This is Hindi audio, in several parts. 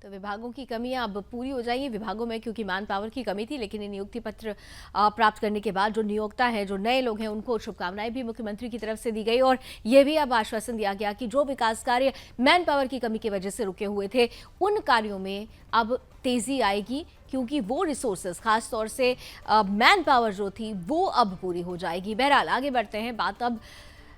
तो विभागों की कमियां अब पूरी हो जाएंगी विभागों में, क्योंकि मैन पावर की कमी थी। लेकिन ये नियुक्ति पत्र प्राप्त करने के बाद जो नियोक्ता है, जो नए लोग हैं, उनको शुभकामनाएं भी मुख्यमंत्री की तरफ से दी गई और ये भी अब आश्वासन दिया गया कि जो विकास कार्य मैन पावर की कमी की वजह से रुके हुए थे, उन कार्यों में अब तेजी आएगी, क्योंकि वो रिसोर्सेज, खास तौर से मैन पावर जो थी, वो अब पूरी हो जाएगी। बहरहाल आगे बढ़ते हैं, बात अब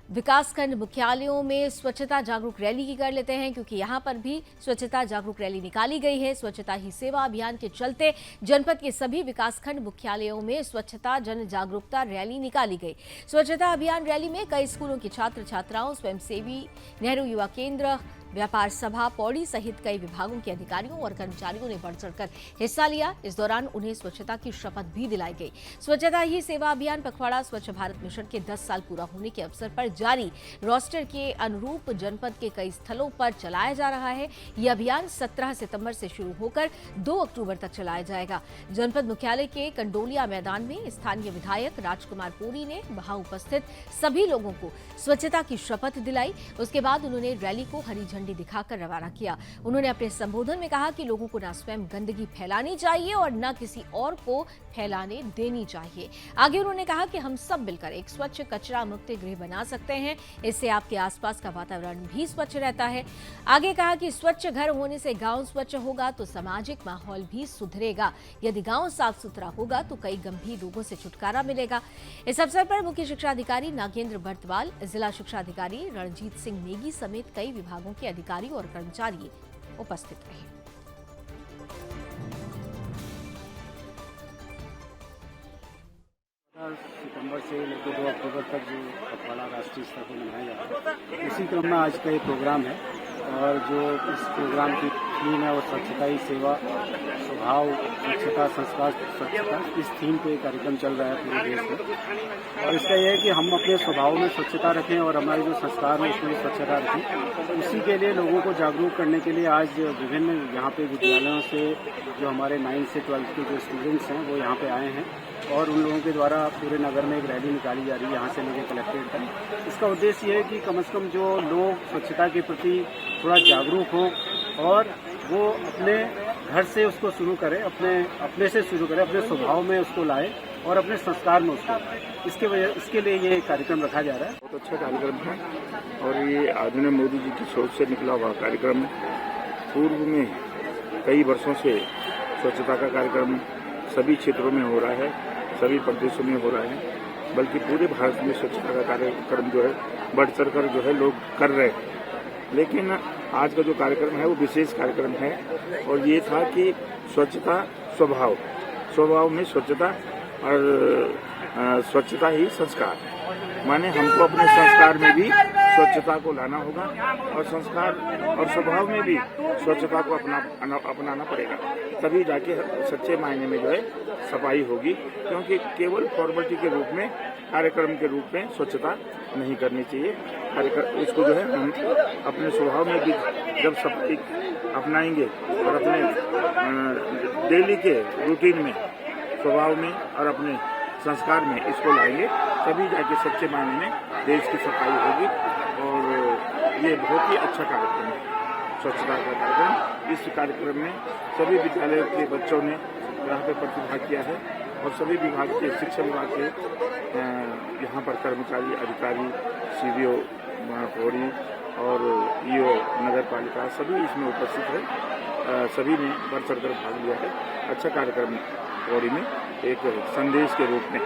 विकासखंड मुख्यालयों में स्वच्छता जागरूक रैली की कर लेते हैं, क्योंकि यहां पर भी स्वच्छता जागरूक रैली निकाली गई है। स्वच्छता ही सेवा अभियान के चलते जनपद के सभी विकासखंड मुख्यालयों में स्वच्छता जन जागरूकता रैली निकाली गई। स्वच्छता अभियान रैली में कई स्कूलों के छात्र छात्राओं, स्वयंसेवी, नेहरू युवा केंद्र, व्यापार सभा, पौड़ी सहित कई विभागों के अधिकारियों और कर्मचारियों ने बढ़ चढ़कर हिस्सा लिया। इस दौरान उन्हें स्वच्छता की शपथ भी दिलाई गई। स्वच्छता ही सेवा अभियान पखवाड़ा स्वच्छ भारत मिशन के 10 साल पूरा होने के अवसर पर जारी रोस्टर के अनुरूप जनपद के कई स्थलों पर चलाया जा रहा है। यह अभियान 17 सितंबर से शुरू होकर 2 अक्टूबर तक चलाया जाएगा। जनपद मुख्यालय के कंडोलिया मैदान में स्थानीय विधायक राजकुमार पुरी ने वहां उपस्थित सभी लोगों को स्वच्छता की शपथ दिलाई। उसके बाद उन्होंने रैली को हरी झंडी दिखाकर रवाना किया। उन्होंने अपने संबोधन में कहा कि लोगों को न स्वयं गंदगी फैलानी चाहिए और न किसी और को फैलाने देनी चाहिए। आगे उन्होंने कहा कि हम सब मिलकर एक स्वच्छ कचरा मुक्त गृह बना सकते हैं। इससे आपके आसपास का वातावरण भी स्वच्छ रहता है। आगे कहा कि स्वच्छ घर होने से गांव स्वच्छ होगा तो सामाजिक माहौल भी सुधरेगा। यदि गांव साफ सुथरा होगा तो कई गंभीर रोगों से छुटकारा मिलेगा। इस अवसर पर मुख्य शिक्षा अधिकारी नागेंद्र बर्तवाल, जिला शिक्षा अधिकारी रणजीत सिंह नेगी समेत कई विभागों के अधिकारी और कर्मचारी उपस्थित रहे। सितंबर से लेकर 2 अक्टूबर तक जो पखवाड़ा राष्ट्रीय स्तर पर मनाया जाता है, उसी क्रम में आज का ये प्रोग्राम है। और जो इस प्रोग्राम की थीम है वो स्वच्छता ही सेवा, स्वभाव, स्वच्छता, संस्कार, स्वच्छता, इस थीम पे कार्यक्रम चल रहा है पूरे देश में। और इसका यह है कि हम अपने स्वभाव में स्वच्छता रखें और हमारे जो संस्कार हैं उसमें स्वच्छता रखें। तो उसी के लिए लोगों को जागरूक करने के लिए आज विभिन्न यहाँ पे विद्यालयों से जो हमारे 9 से 12 के जो स्टूडेंट्स हैं वो यहाँ पे आए हैं और उन लोगों के द्वारा पूरे नगर में एक रैली निकाली जा रही है, यहाँ से लेकर कलेक्ट्रेट तक। इसका उद्देश्य ये है कि कम से कम जो लोग स्वच्छता के प्रति थोड़ा जागरूक हों और वो अपने घर से उसको शुरू करें, अपने से शुरू करें, अपने स्वभाव में उसको लाएं और अपने संस्कार में उसको लाएं। इसके लिए ये कार्यक्रम रखा जा रहा है। बहुत अच्छा कार्यक्रम है और ये आदरणीय मोदी जी की सोच से निकला हुआ कार्यक्रम। पूर्व में कई वर्षों से स्वच्छता का कार्यक्रम सभी क्षेत्रों में हो रहा है, सभी प्रदेशों में हो रहा है, बल्कि पूरे भारत में स्वच्छता का कार्यक्रम जो है बढ़ चढ़कर जो है लोग कर रहे हैं। लेकिन आज का जो कार्यक्रम है वो विशेष कार्यक्रम है और ये था कि स्वच्छता स्वभाव, स्वभाव में स्वच्छता और स्वच्छता ही संस्कार, माने हमको अपने संस्कार में भी स्वच्छता को लाना होगा और संस्कार और स्वभाव में भी स्वच्छता को अपनाना पड़ेगा, तभी जाके सच्चे मायने में जो है सफाई होगी। क्योंकि केवल फॉर्मेलिटी के रूप में, कार्यक्रम के रूप में स्वच्छता नहीं करनी चाहिए। इसको जो है हम अपने स्वभाव में भी जब सफाई अपनाएंगे और अपने डेली के रूटीन में, स्वभाव में और अपने संस्कार में इसको लाएंगे, तभी जाके सच्चे मायने में देश की सफाई होगी। और ये बहुत ही अच्छा कार्यक्रम है, स्वच्छता का कार्यक्रम। इस कार्यक्रम में सभी विद्यालयों के बच्चों ने यहाँ पे प्रतिभाग किया है और सभी विभाग के, शिक्षा विभाग के यहाँ पर कर्मचारी, अधिकारी, सीडीओ पौड़ी और ईओ नगर पालिका सभी इसमें उपस्थित है। सभी ने बढ़ चढ़कर भाग लिया है। अच्छा कार्यक्रम पौड़ी में एक संदेश के रूप में।